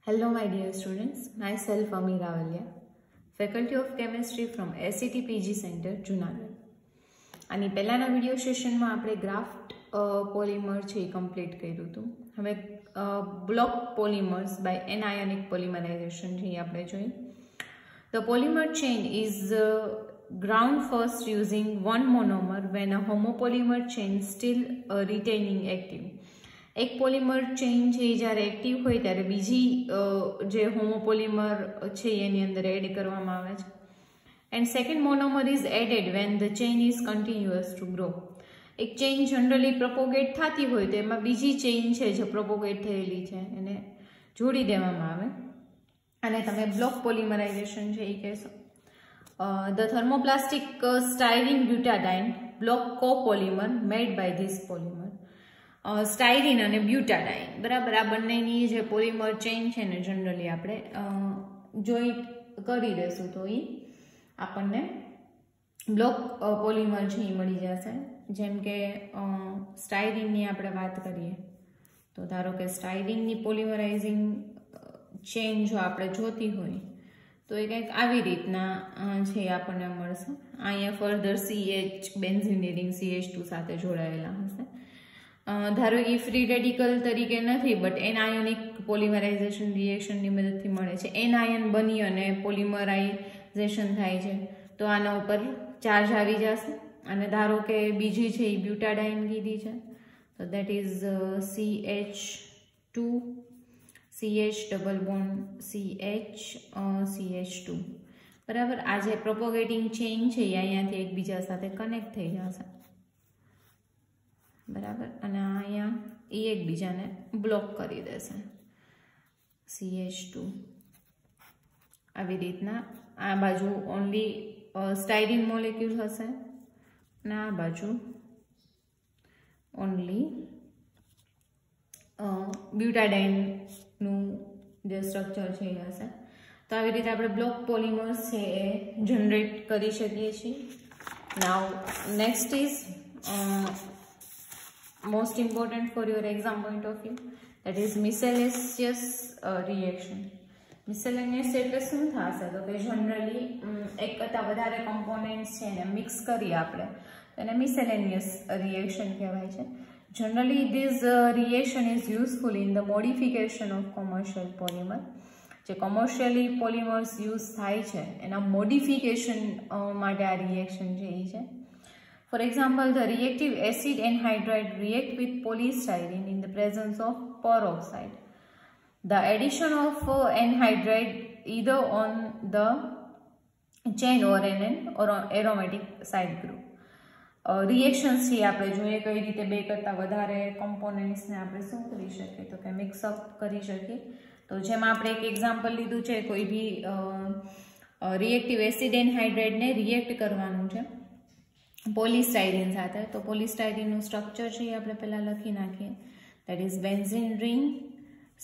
Hello my dear students, myself Ami Ravalya, Faculty of Chemistry from SCT PG Center, Junagadh. આની પહેલાના video સેશનમાં આપણે graft polymer છે એ કમ્પ્લીટ કર્યું હતું. હવે બ્લોક પોલિમર્સ બાય એનાયોનિક પોલિમરાઇઝેશન છે એ આપણે જોઈએ. The polymer chain is ground first using one monomer when a homopolymer chain still retaining active. એક પોલિમર ચેઇન છે એ જ્યારે એક્ટિવ હોય ત્યારે બીજી જે હોમોપોલિમર છે એની અંદર એડ કરવામાં આવે છે. And second monomer is added when the chain is continuous to grow. એક ચેઇન જનરલી પ્રપોગેટ થતી હોય તો એમાં બીજી ચેઇન છે જે પ્રપોગેટ થયેલી છે એને જોડી દેવામાં આવે અને તમે બ્લોક પોલિમરાઇઝેશન છે એ કહેશો. The thermoplastic styrene butadiene block copolymer made by this polymer. Styrene અને બ્યુટાડાઇન બરાબર આ બંનેની જે પોલિમર ચેઇન છે ને જનરલી આપણે જોઈન્ટ કરી દેશું તો એ આપણને બ્લોક પોલિમર છે એ મળી જશે. જેમ કે સ્ટાયરીનની આપણે વાત કરીએ તો ધારો કે સ્ટાયરીનની પોલિમરાઇઝિંગ ચેઇન જો આપણે જોતી હોય તો એ કંઈક આવી રીતના છે આપણને મળશે. અહીંયા ફર્ધર CH બેન્ઝીનની રિંગ CH2 સાથે જોડાયેલા હશે. ધારો કે ફ્રી રેડિકલ તરીકે નથી બટ એનાયોનિક પોલિમરાઇઝેશન રિએક્શનની મદદથી મળે છે. એનાયન બની અને પોલિમરાઇઝેશન થાય છે તો આના ઉપર ચાર્જ આવી જશે અને ધારો કે બીજી છે એ બ્યુટાડાઇન કીધી છે તો that is CH2 CH double bond CH2 બરાબર. આ જે પ્રોપોગેટિંગ ચેઇન છે એ અહીંયાથી એકબીજા સાથે કનેક્ટ થઈ જશે બરાબર અને અહીંયા એ એકબીજાને બ્લોક કરી દેશે CH2. આવી રીતના આ બાજુ ઓનલી સ્ટાયરીન મોલેક્યુલ હશે અને આ બાજુ ઓનલી બ્યુટાડાઇનનું જે સ્ટ્રક્ચર છે એ હશે. તો આવી રીતે આપણે બ્લોક પોલિમર્સ છે એ જનરેટ કરી શકીએ છીએ. Now next is most important for your exam point of view, that is miscellaneous reaction. Miscellaneous એટલે શું થશે તો કે જનરલી એક કરતાં વધારે કમ્પોનેન્ટ્સ છે એને મિક્સ કરી આપણે એને મિસેલેનિયસ રિએક્શન કહેવાય છે. Generally this reaction is useful in the modification of commercial polymer. જે કોમર્શિયલી પોલિમર્સ યુઝ થાય છે એના મોડિફિકેશન માટે આ રિએક્શન છે એ છે. For example, the reactive acid anhydride react with polystyrene in the presence of peroxide. The addition of anhydride either on the chain or an or aromatic side group. Reactions થી આપણે જોઈએ કઈ રીતે બે કરતાં વધારે કોમ્પોનેન્ટ્સને આપણે શું કરી શકીએ તો કે મિક્સઅપ કરી શકીએ. તો જેમાં આપણે એક એક્ઝામ્પલ લીધું છે કોઈ બી રિએક્ટિવ એસિડ એનહાઇડ્રાઇડને રિએક્ટ કરવાનું છે પોલિસ્ટાયરીન સાથે. તો પોલિસ્ટાયરીનનું સ્ટ્રક્ચર છે એ આપણે પહેલાં લખી નાખીએ. That is benzene ring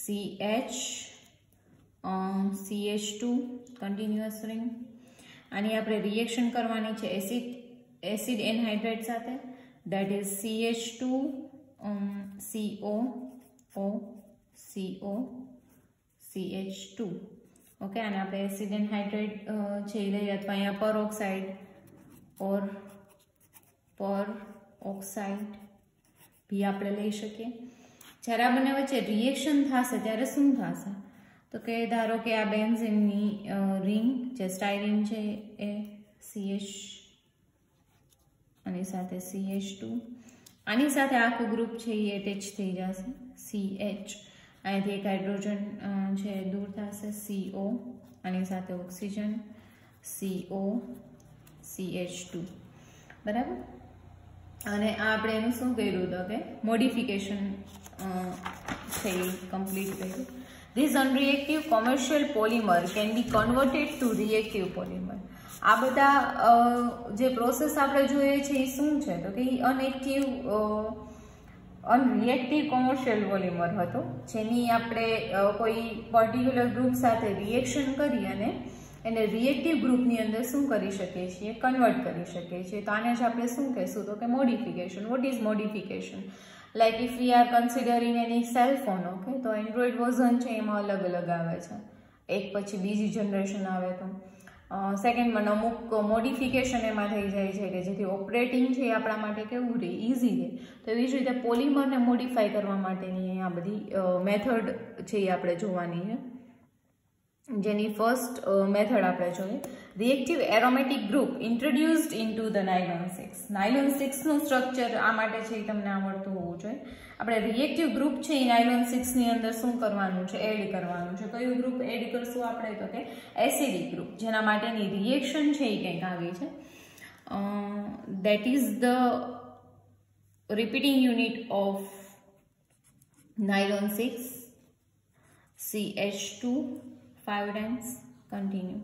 CH2 continuous ring. આની આપણે રિએક્શન કરવાની છે એસિડ એનહાઇડ્રાઇડ સાથે. That is CH2 CO CH2 okay. અને આપણે એસિડ એનહાઇડ્રાઇડ છે એ લઈએ અથવા અહીંયા પરઓક્સાઇડ ઓર ઓક્સાઇડ બી આપણે લઈ શકીએ. જ્યારે આ બંને વચ્ચે રિએક્શન થશે ત્યારે શું થશે તો કે ધારો કે આ બેન્ઝીનની રિંગ જે સ્ટાયરીન છે એ CH આની સાથે CH2 આની સાથે આખું ગ્રુપ છે એ એટેચ થઈ જશે CH. અહીંયાથી એક હાઇડ્રોજન છે દૂર થશે CO આની સાથે ઓક્સિજન CO CH2 બરાબર. અને આ આપણે એનું શું કર્યું હતું કે મોડિફિકેશન છે એ કમ્પ્લીટ કર્યું. This unreactive commercial polymer can be converted to reactive polymer. આ બધા જે પ્રોસેસ આપણે જોઈએ છે એ શું છે તો કે અનએક્ટિવ અનરિએક્ટિવ કોમર્શિયલ પોલિમર હતો જેની આપણે કોઈ પર્ટિક્યુલર ગ્રુપ સાથે રિએક્શન કરી અને એને રિએક્ટિવ ગ્રુપની અંદર શું કરી શકીએ છીએ કન્વર્ટ કરી શકીએ છીએ. તો આને જ આપણે શું કહેશું તો કે modification. What is modification? Like if we are considering any cell phone, okay, તો એન્ડ્રોઈડ વર્ઝન છે એમાં અલગ અલગ આવે છે, એક પછી બીજી જનરેશન આવે તો સેકન્ડમાં અમુક મોડિફિકેશન એમાં થઈ જાય છે કે જેથી ઓપરેટિંગ છે એ આપણા માટે કેવું રહે, ઇઝી રહે. તો એવી જ રીતે પોલિમરને મોડિફાઈ કરવા માટેની આ બધી મેથડ છે એ આપણે જોવાની છે. જેની ફર્સ્ટ મેથડ આપણે જોઈએ, reactive aromatic group introduced into the nylon 6. Nylon 6નું સ્ટ્રક્ચર આ માટે છે એ તમને આવડતું હોવું જોઈએ. આપણે રિએક્ટિવ ગ્રુપ છે એ નાયલોન 6 ની અંદર શું કરવાનું છે, એડ કરવાનું છે. કયું ગ્રુપ એડ કરશું આપણે, તો કે એસિડિક ગ્રુપ, જેના માટેની રિએક્શન છે એ કંઈક આવી છે. That is the repeating unit of nylon 6 CH2 5 times continue.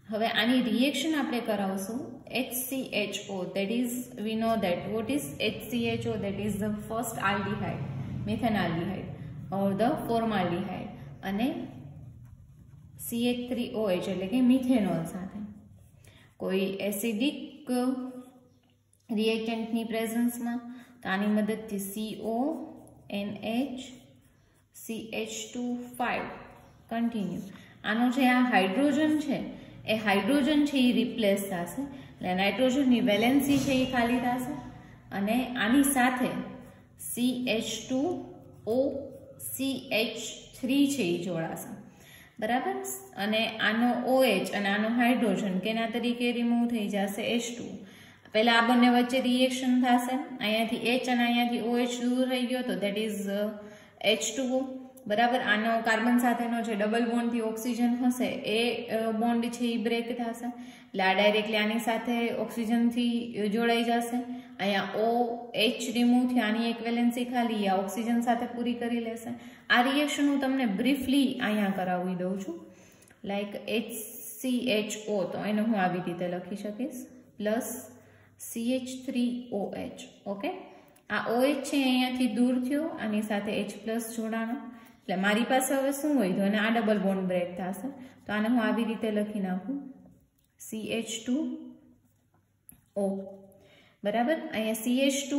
હવે આની રિએક્શન આપણે કરાવશું HCHO, that is we know that what is HCHO, that is the first aldehyde, methanaldehyde or the formaldehyde, અને CH3OH એટલે કે મિથેનોલ સાથે કોઈ acidic રિએક્ટન્ટની પ્રેઝન્સમાં, તો આની મદદથી CONH CH2 5 કન્ટિન્યુ. આનો જે આ હાઇડ્રોજન છે એ હાઇડ્રોજન છે એ રિપ્લેસ થશે, એટલે નાઇટ્રોજનની વેલેન્સી છે એ ખાલી થશે અને આની સાથે CH2O CH3 છે એ જોડાશે, બરાબર. અને આનો OH અને આનો હાઇડ્રોજન કેના તરીકે રિમૂવ થઈ જશે, H2. પહેલા આ બંને વચ્ચે રિએક્શન થશે, અહીંયાથી H અને અહીંયાથી OH દૂર થઈ ગયો તો દેટ ઇઝ H2O, બરાબર. આનો કાર્બન સાથેનો જે ડબલ બોન્ડથી ઓક્સિજન હશે એ બોન્ડ છે એ બ્રેક થશે, એટલે આ ડાયરેક્ટલી આની સાથે ઓક્સિજનથી જોડાઈ જશે. અહીંયા OH રિમૂવ થી આની એક વેલેન્સી ખાલી આ ઓક્સિજન સાથે પૂરી કરી લેશે. આ રિએક્શન હું તમને બ્રીફલી અહીંયા કરાવી દઉં છું, લાઈક HCHO, તો એને હું આવી રીતે લખી શકીશ, પ્લસ CH3OH, ઓકે. આ OH છે અહીંયાથી દૂર થયો, આની સાથે H પ્લસ જોડાણો, એટલે મારી પાસે હવે શું હોય, તો અને આ ડબલ બોન્ડ બ્રેક થશે, તો આને હું આવી રીતે લખી નાખું CH2O, બરાબર. અહીંયા CH2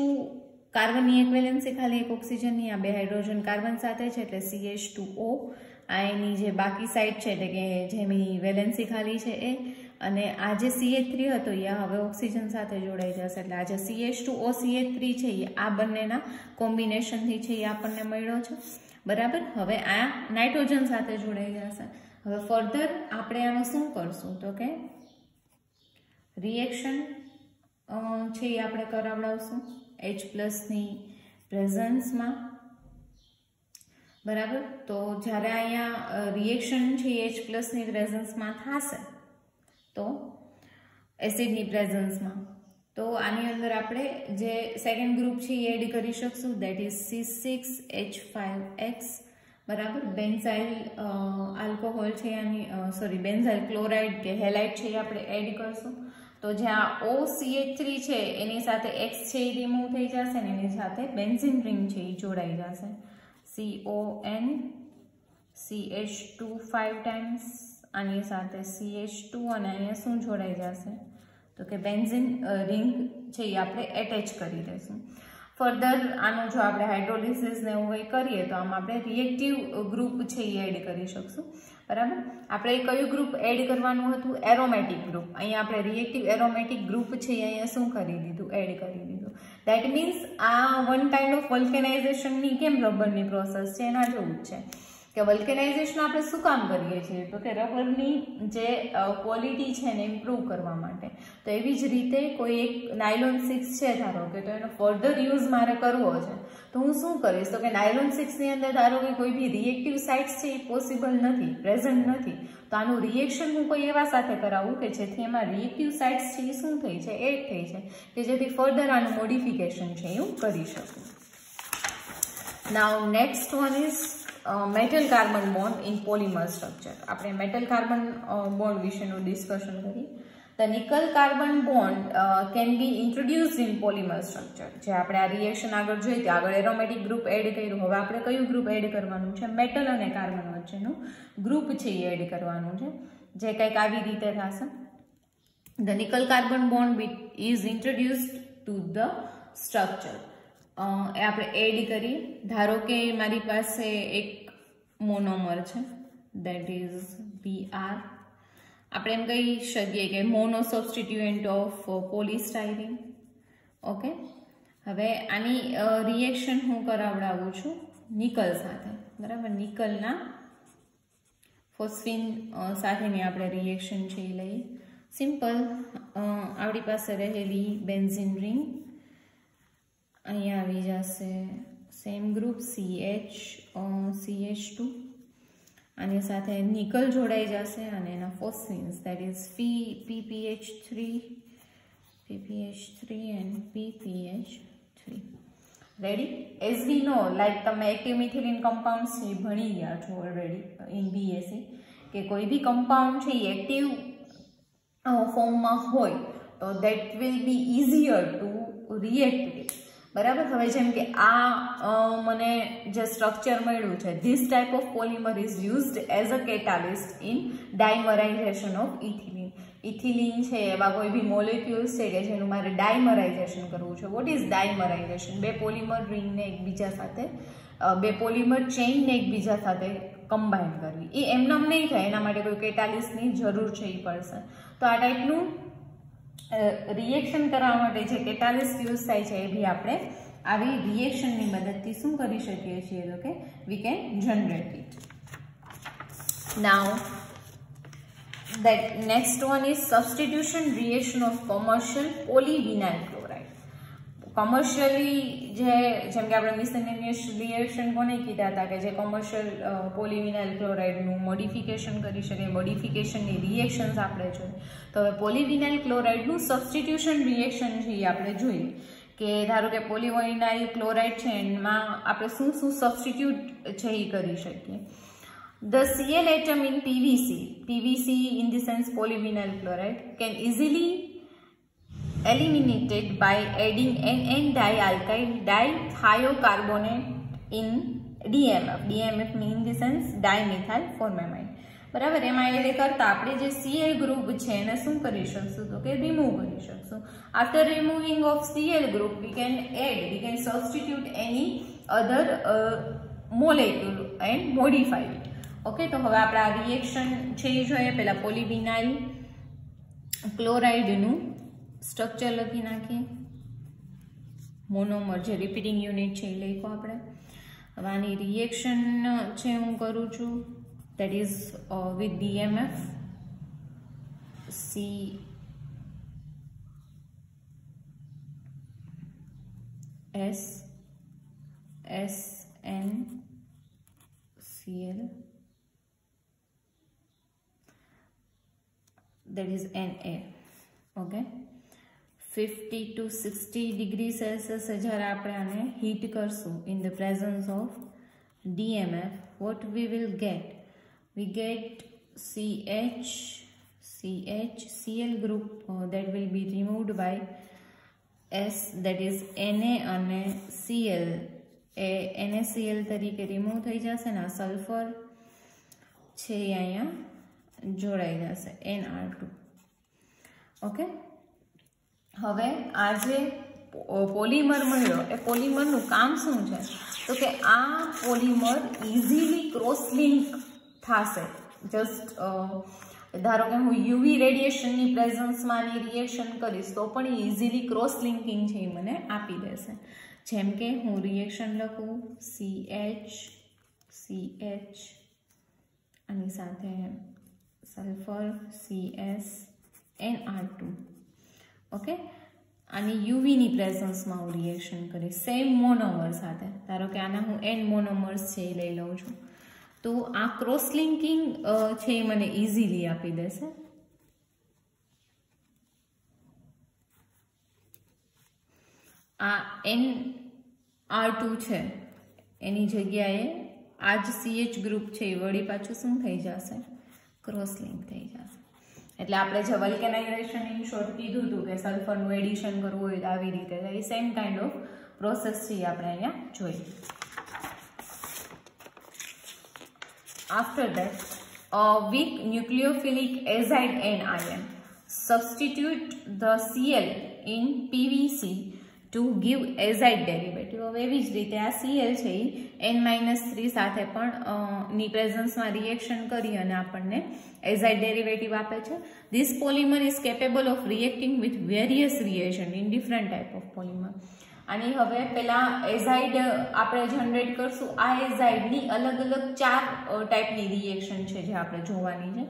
કાર્બનની એક વેલેન્સી ખાલી એક ઓક્સિજનની, આ બે હાઇડ્રોજન કાર્બન સાથે છે એટલે CH2O. આ એની જે બાકી સાઈડ છે એટલે કે જેની વેલેન્સી ખાલી છે એ, અને આ જે CH3 હતો એ હવે ઓક્સિજન સાથે જોડાઈ જશે, એટલે આ જે CH2O CH3 છે એ આ બંનેના કોમ્બિનેશનથી છે એ આપણને મળ્યો છે, બરાબર. હવે આ નાઇટ્રોજન સાથે જોડાઈ જશે. હવે ફર્ધર આપણે આનું શું કરશું, તો કે રિએક્શન છે એ આપણે કરાવડાવશું H પ્લસની પ્રેઝન્સમાં, બરાબર. તો જ્યારે અહીંયા રિએક્શન છે H પ્લસની પ્રેઝન્સમાં થશે તો એસિડની પ્રેઝન્સમાં, તો આની અંદર આપણે જે સેકન્ડ ગ્રુપ છે એ એડ કરી શકશું, દેટ ઇઝ C6H5X, બરાબર. બેન્ઝાઇલ આલ્કોહોલ છે આની બેન્ઝાઇલ ક્લોરાઇડ કે હેલાઇડ છે એ આપણે એડ કરશું. તો જ્યાં OCH3 છે એની સાથે X છે એ રિમૂવ થઈ જશે ને એની સાથે બેન્ઝીન રિંગ છે એ જોડાઈ જશે, CON CH2 5 times, આની સાથે CH2 અને અહીંયા શું જોડાઈ જશે, તો કે બેન્ઝીન રિંગ છે એ આપણે એટેચ કરી દઈશું. ફર્ધર આનું જો આપણે હાઇડ્રોલિસિસ ને એવું કંઈ કરીએ તો આમાં આપણે રિએક્ટિવ ગ્રુપ છે એ એડ કરી શકશું, બરાબર. આપણે કયું ગ્રુપ એડ કરવાનું હતું, એરોમેટિક ગ્રુપ. અહીંયા આપણે રિએક્ટિવ એરોમેટિક ગ્રુપ છે અહીંયા શું કરી દીધું, એડ કરી દીધું. દેટ મીન્સ આ વન કાઇન્ડ ઓફ વલ્કેનાઇઝેશનની કેમ રબરની પ્રોસેસ છે એના જેવું જ છે કે વલ્કેનાઇઝેશન આપણે શું કામ કરીએ છીએ, તો કે રબરની જે ક્વોલિટી છે ને ઇમ્પ્રૂવ કરવા માટે. તો એવી જ રીતે કોઈ એક નાયલોન 6 છે ધારો કે, તો એનો ફર્ધર યુઝ મારે કરવો છે તો હું શું કરીશ, તો કે નાયલોન 6 ની અંદર ધારો કે કોઈ બી રિએક્ટિવ સાઇટ્સ છે એ પોસિબલ નથી, પ્રેઝન્ટ નથી, તો આનું રિએક્શન હું કોઈ એવા સાથે કરાવું કે જેથી એમાં રિએક્ટિવ સાઇટ્સ છે એ શું થઈ છે, એડ થઈ છે, કે જેથી ફર્ધર આનું મોડિફિકેશન છે એ હું કરી શકું. Now next one is metal carbon bond in polymer structure. આપણે મેટલ કાર્બન બોન્ડ વિશેનું ડિસ્કશન કરીએ. The nickel carbon bond can be introduced in polymer structure. જે આપણે આ રિએક્શન આગળ જોઈ હતી, આગળ એરોમેટિક ગ્રુપ એડ કર્યું, હવે આપણે કયું ગ્રુપ એડ કરવાનું છે, મેટલ અને કાર્બન વચ્ચેનું ગ્રુપ છે એ એડ કરવાનું છે, જે કંઈક આવી રીતે થશે. The nickel carbon bond is introduced to the structure. એ આપણે એડ કરીએ. ધારો કે મારી પાસે એક મોનોમર છે, દેટ ઇઝ Br. આપણે એમ કહી શકીએ કે મોનો સબસ્ટિટ્યુએન્ટ ઓફ પોલિસ્ટાયરીન. ઓકે, હવે આની રિએક્શન હું કરાવડાવું છું નિકલ સાથે, બરાબર. નિકલના ફોસ્ફિન સાથેની આપણે રિએક્શન છે એ લઈએ. સિમ્પલ, આપણી પાસે રહેલી બેન્ઝીન રિંગ અહીંયા આવી જશે, સેમ ગ્રુપ CH2, આની સાથે નિકલ જોડાઈ જશે અને એના phosphines that is PPH3 and PPH3. Ready? As we know, like તમે એક્ટિવ મિથિલિન કમ્પાઉન્ડ્સ ભણી ગયા છો ઓલરેડી ઇન BSc, કે કોઈ બી કમ્પાઉન્ડ છે એ એક્ટિવ ફોર્મમાં હોય તો that will be easier to react with. બરાબર. હવે જેમ કે આ મને જે સ્ટ્રક્ચર મળ્યું છે, this type of polymer is used as a catalyst in dimerization of ethylene. Ethylene છે એવા કોઈ બી મોલેક્યુલ્સ છે કે જેનું મારે ડાયમરાઇઝેશન કરવું છે. What is dimerization? બે પોલિમર રિંગને એકબીજા સાથે, બે પોલિમર ચેઇનને એકબીજા સાથે કમ્બાઈન કરવી. એ એમનેમ નહીં થાય, એના માટે કોઈ કેટાલિસ્ટની જરૂર છે એ પડશે. તો આ ટાઈપનું રિએક્શન કરવા માટે જે કેટાલિસ્ટ યુઝ થાય છે એ બી આપણે આવી રિએક્શનની મદદથી શું કરી શકીએ છીએ, તો કે we can generate it. Now that next one is substitution reaction of commercial polyvinyl chloride. Commercially જેમ કે આપણે મિસેલેનિયસ રિએક્શન કોને કીધા હતા કે જે કોમર્શિયલ પોલિવિનાઇલ ક્લોરાઇડનું મોડિફિકેશન કરી શકે, મોડિફિકેશનની રિએક્શન્સ આપણે જોઈએ. તો હવે પોલિવિનાઇલ ક્લોરાઇડનું સબસ્ટિટ્યુશન રિએક્શન છે એ આપણે જોઈએ કે ધારો કે પોલિવિનાઇલ ક્લોરાઇડ છે એમાં આપણે શું શું સબસ્ટિટ્યુટ છે એ કરી શકીએ. The Cl atom in PVC in the sense polyvinyl chloride can easily eliminated by adding NN dialkyl dithiocarbonate in DMF. DMF mean the sense dimethyl formamide. બરાબર. એમાં એડ કરતા આપણે જે Cl ગ્રુપ છે એને શું કરી શકશું, તો કે રિમૂવ કરી શકશું. After removing of Cl group we can substitute any other molecule and modify it. Okay, તો હવે આપણે આ રિએક્શન છે એ જોઈએ. પહેલા પોલિવિનાઇલ ક્લોરાઇડનું સ્ટ્રક્ચર લખી નાખીએ. મોનોમર જે રિપીટિંગ યુનિટ છે એ લખો આપણે. હવે આની રિએક્શન છે હું કરું છું, that is with DMF CSSNCl, that is Na. Okay, 50 to 60 degree Celsius જ્યારે આપણે આને હીટ કરશું in the presence of DMF, what we will get? We get Cl group that will be removed by S, that is Na અને Cl એ NaCl તરીકે remove થઈ જશે ને આ સલ્ફર છે અહીંયા જોડાઈ જશે NR2. ઓકે, હવે આ જે પોલિમર મળ્યો એ પોલિમરનું કામ શું છે, તો કે આ પોલિમર ઇઝીલી ક્રોસ લિંક થશે. જસ્ટ ધારો કે હું યુવી રેડિયેશનની પ્રેઝન્સમાં આની રિએક્શન કરીશ તો પણ ઇઝીલી ક્રોસ લિંકિંગ છે એ મને આપી દેશે. જેમ કે હું રિએક્શન લખું CH આની સાથે સલ્ફર CsNR2. ઓકે, આની યુવીની પ્રેઝન્સમાં હું રિએક્શન કરીશ સેમ મોનોમર સાથે. ધારો કે આના હું N મોનોમર્સ છે એ લઈ લઉં છું, તો આ ક્રોસ લિંકિંગ છે એ મને ઇઝીલી આપી દેશે. આ NR2 છે એની જગ્યાએ આ જ CH ગ્રુપ છે એ વળી પાછું શું થઈ જશે, ક્રોસ લિંક થઈ જશે. એટલે આપણે જે વલ્કેનાઇઝેશન ઇન શોર્ટ કીધું હતું કે સલ્ફરનું એડિશન કરવું હોય તો આવી રીતે એ સેમ કાઇન્ડ ઓફ પ્રોસેસ છે આપણે અહીંયા જોઈએ. After that, weak nucleophilic azide anion substitute the Cl in PVC to give azide derivative. Derivative. હવે એવી જ રીતે આ Cl છે એ n-3 સાથે પણ ની પ્રેઝન્સમાં રિએક્શન કરી અને આપણને એઝાઇડ ડેરિવેટિવ આપે છે. This polymer is capable of reacting with various reaction in different type of polymer. અને હવે પેલા એઝાઇડ આપણે જનરેટ કરશું. આ એઝાઇડની અલગ અલગ 4 ટાઈપની રિએક્શન છે જે આપણે જોવાની છે.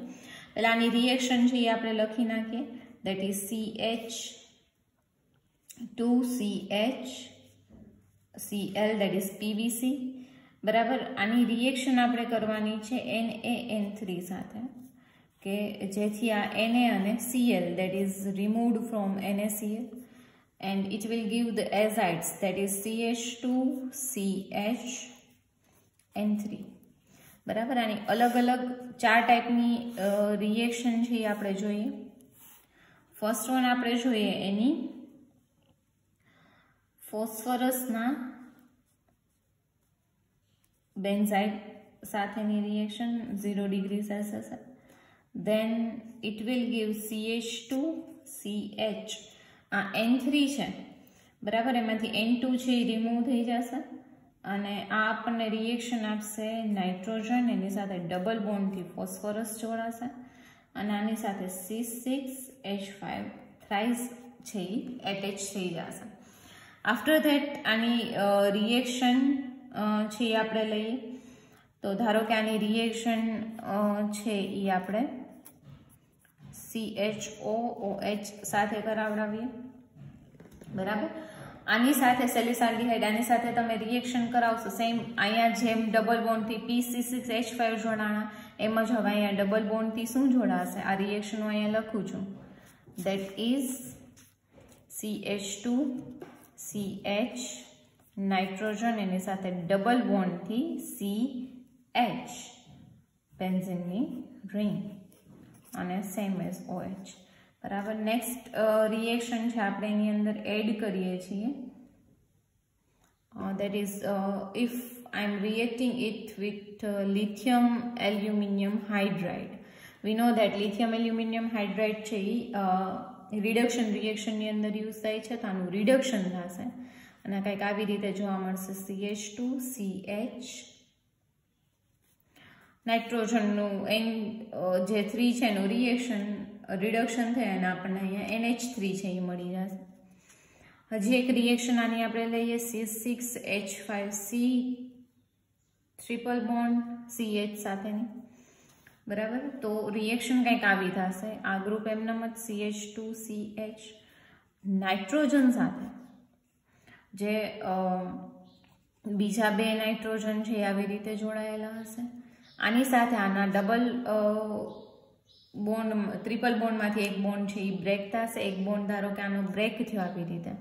પેલાની રિએક્શન છે એ આપણે લખી નાખીએ. That is CH2CH Cl, that is PVC. બરાબર. આની રિએક્શન આપણે કરવાની છે NaN3 સાથે, કે જેથી આ Na અને Cl that is removed from NaCl and it will give the azides, that is CH2CHN3. બરાબર. આની અલગ અલગ 4 ટાઈપની રિએક્શન છે એ આપણે જોઈએ. ફર્સ્ટ વન આપણે જોઈએ એની ફોસ્ફરસના બેન્ઝાઇડ સાથેની reaction 0 degree Celsius. then it will give CH2CH. આ N3 છે બરાબર, એમાંથી N2 છે એ રિમૂવ થઈ જશે અને આ આપણને રિએક્શન આપશે નાઇટ્રોજન, એની સાથે ડબલ બોન્ડથી ફોસ્ફરસ જોડાશે અને આની સાથે C6H5 થ્રાઇસ છે એ એટેચ થઈ જશે. આફ્ટર ધેટ આની રિએક્શન છે એ આપણે લઈએ. તો ધારો કે આની રિએક્શન છે એ આપણે CHOOH સાથે કરાવડાવીએ. બરાબર. આની સાથે સેલિસાલ્ડિહાઇડ, આની સાથે તમે રિએક્શન કરાવશો સેમ અહીંયા જેમ ડબલ બોન્ડથી PC6H5 જોડાણા એમ જ હવે અહીંયા ડબલ બોન્ડથી શું જોડાશે? આ રિએક્શન હું અહીંયા લખું છું. દેટ ઇઝ CH2CH નાઇટ્રોજન, એની સાથે ડબલ બોન્ડથી CH બેન્ઝીનની રિંગ અને સેમ એઝ OH. બરાબર. નેક્સ્ટ રિએક્શન છે આપણે એની અંદર એડ કરીએ છીએ. That is if I am reacting it with lithium aluminium hydride. We know that lithium aluminium hydride છે એ રિડક્શન રિએક્શનની અંદર યુઝ થાય છે, તો આનું રિડક્શન થશે અને કંઈક આવી રીતે જોવા મળશે. CH2CH નાઇટ્રોજનનું જે 3 છે એનું રિડક્શન થાય અને આપણને અહીંયા NH3 છે એ મળી જશે. હજી એક રિએક્શન આની આપણે લઈએ C6H5C ટ્રિપલ બોન્ડ CH સાથેની. બરાબર. તો રિએક્શન કંઈક આવી થશે. આ ગ્રુપ એમનેમ જ CH2CH નાઇટ્રોજન સાથે જે બીજા 2 નાઇટ્રોજન છે આવી રીતે જોડાયેલા હશે. આની સાથે આના ડબલ બોન્ડ ટ્રિપલ બોન્ડમાંથી એક બોન્ડ છે એ બ્રેક થશે. એક બોન્ડ ધારો કે આનો બ્રેક થયો આવી રીતે,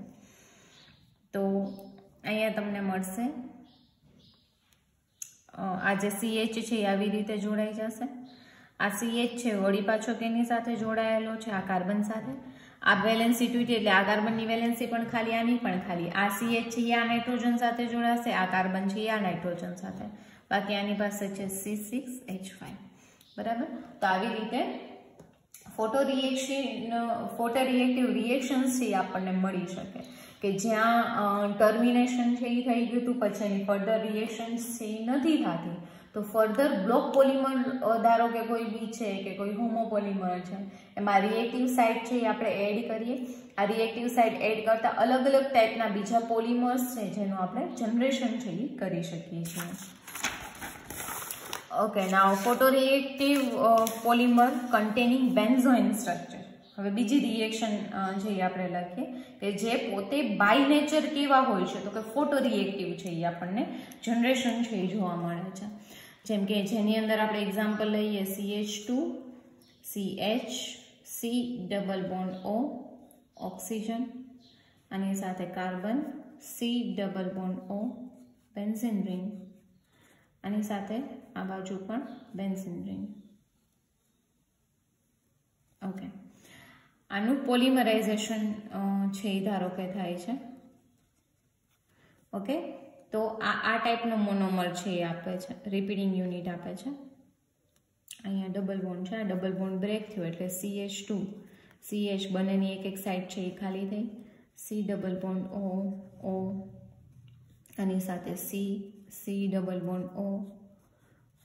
તો અહીંયા તમને મળશે આ જે CH છે એ આવી રીતે જોડાઈ જશે. આ CH છે વળી પાછો કેની સાથે જોડાયેલો છે? આ કાર્બન સાથે. આ વેલેન્સી તૂટી એટલે આ કાર્બનની વેલેન્સી પણ ખાલી, આની પણ ખાલી. આ CH છે એ આ નાઇટ્રોજન સાથે જોડાશે, આ કાર્બન છે એ આ નાઇટ્રોજન સાથે, બાકી આની પાસે છે C6H5. બરાબર. તો આવી રીતે ફોટોરિએક્ટિવ રિએક્શન્સ છે એ આપણને મળી શકે કે જ્યાં ટર્મિનેશન છે એ થઈ ગયું હતું, પછી એની ફર્ધર રિએક્શન્સ છે એ નથી થતી, તો ફર્ધર બ્લોક પોલિમર ધારો કે કોઈ બી છે કે કોઈ હોમોપોલિમર છે એમાં રિએક્ટિવ સાઇડ છે એ આપણે એડ કરીએ. આ રિએક્ટિવ સાઇડ એડ કરતા અલગ અલગ ટાઈપના બીજા પોલિમર્સ છે જેનું આપણે જનરેશન છે એ કરી શકીએ છીએ. ઓકે, નાઉ ફોટોરિએક્ટિવ પોલિમર કન્ટેનિંગ બેન્ઝોઇન સ્ટ્રક્ચર. હવે બીજી રિએક્શન જે આપણે લખીએ કે જે પોતે બાય નેચર કેવા હોય છે, તો કે ફોટોરિએક્ટિવ છે એ આપણને જનરેશન છે એ જોવા મળે છે. જેમ કે જેની અંદર આપણે એક્ઝામ્પલ લઈએ CH2CH C double bond O oxygen, આની સાથે carbon C double bond O benzene ring, આની સાથે આ બાજુ પણ બેન્ઝીન રિંગ. ઓકે, આનું પોલિમરાઇઝેશન છે એ ધારો કે થાય છે. ઓકે, તો આ ટાઈપનો મોનોમર છે એ આપે છે, રિપીટિંગ યુનિટ આપે છે. અહીંયા ડબલ બોન્ડ છે, આ ડબલ બોન્ડ બ્રેક થયો એટલે CH2 CH બંનેની એક સાઈડ છે એ ખાલી થઈ, C double bond O O આની સાથે C double bond O,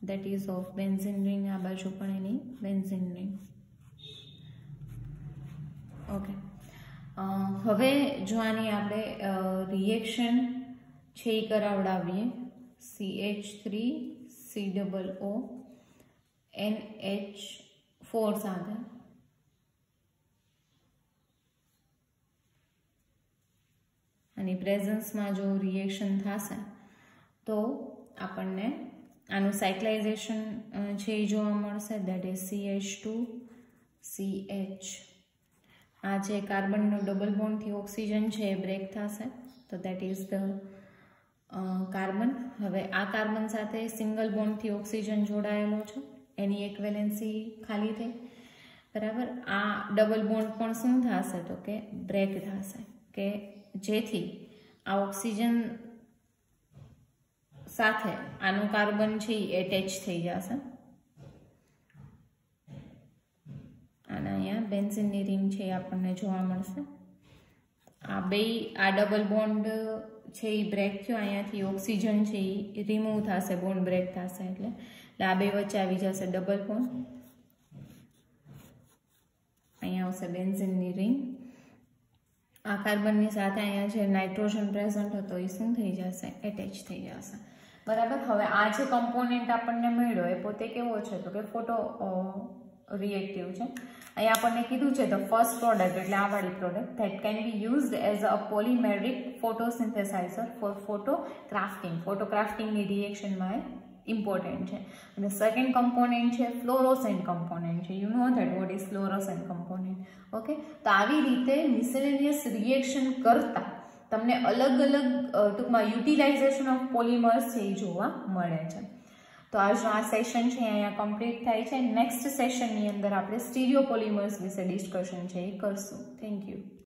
that is of benzene ring. આ બાજુ પણ એની બેન્ઝીન રિંગ. ઓકે, હવે જો આની આપણે રિએક્શન છે એ કરાવડાવીએ, CH3COO NH4 સાથે આની પ્રેઝન્સમાં જો રિએક્શન થશે તો આપણને આનું સાયક્લાઇઝેશન છે એ જોવા મળશે. That is CH2CH. આ જે કાર્બનનો ડબલ બોન્ડથી ઓક્સિજન છે એ બ્રેક થશે, તો દેટ ઇઝ ધ કાર્બન. હવે આ કાર્બન સાથે સિંગલ બોન્ડથી ઓક્સિજન જોડાયેલો છે, એની એક વેલેન્સી ખાલી થઈ, બરાબર. આ ડબલ બોન્ડ પણ શું થશે તો કે બ્રેક થશે, કે જેથી આ ઓક્સિજન સાથે આનું કાર્બન છે એ એટેચ થઈ જશે. અને અહીંયા બેન્ઝીનની રિંગ છે એ આપણને જોવા મળશે. આ ડબલ બોન્ડ છે એ બ્રેક થયો, અહીંયાથી ઓક્સિજન છે એ રિમૂવ થશે, બોન્ડ બ્રેક થશે એટલે આ બે વચ્ચે આવી જશે ડબલ બોન્ડ. અહીંયા આવશે બેન્ઝીનની રિંગ. આ કાર્બનની સાથે અહીંયા જે નાઇટ્રોજન પ્રેઝન્ટ હતો એ શું થઈ જશે, એટેચ થઈ જશે, બરાબર. હવે આ જે કમ્પોનેન્ટ આપણને મળ્યો એ પોતે કેવો છે તો કે ફોટો રિએક્ટિવ છે. અહીંયા આપણને કીધું છે ધ ફર્સ્ટ પ્રોડક્ટ એટલે આ વાળી product that can be used as a polymeric photosensitizer for photografting. ફોટોક્રાફ્ટિંગની રિએક્શનમાં એ ઇમ્પોર્ટન્ટ છે. અને સેકન્ડ કમ્પોનેન્ટ છે ફ્લોરોસેન્ટ કમ્પોનેન્ટ છે. You know that what is fluorescent component. Okay, તો આવી રીતે મિસેલેનિયસ રિએક્શન કરતા તમને અલગ અલગ ટૂંકમાં યુટિલાઇઝેશન ઓફ પોલિમર્સ છે એ જોવા મળે છે. તો આજનો આ સેશન છે અહીંયા કમ્પ્લીટ થાય છે. નેક્સ્ટ સેશનની અંદર આપણે સ્ટીરિયો પોલિમર્સ વિશે ડિસ્કશન છે એ કરશું. Thank you.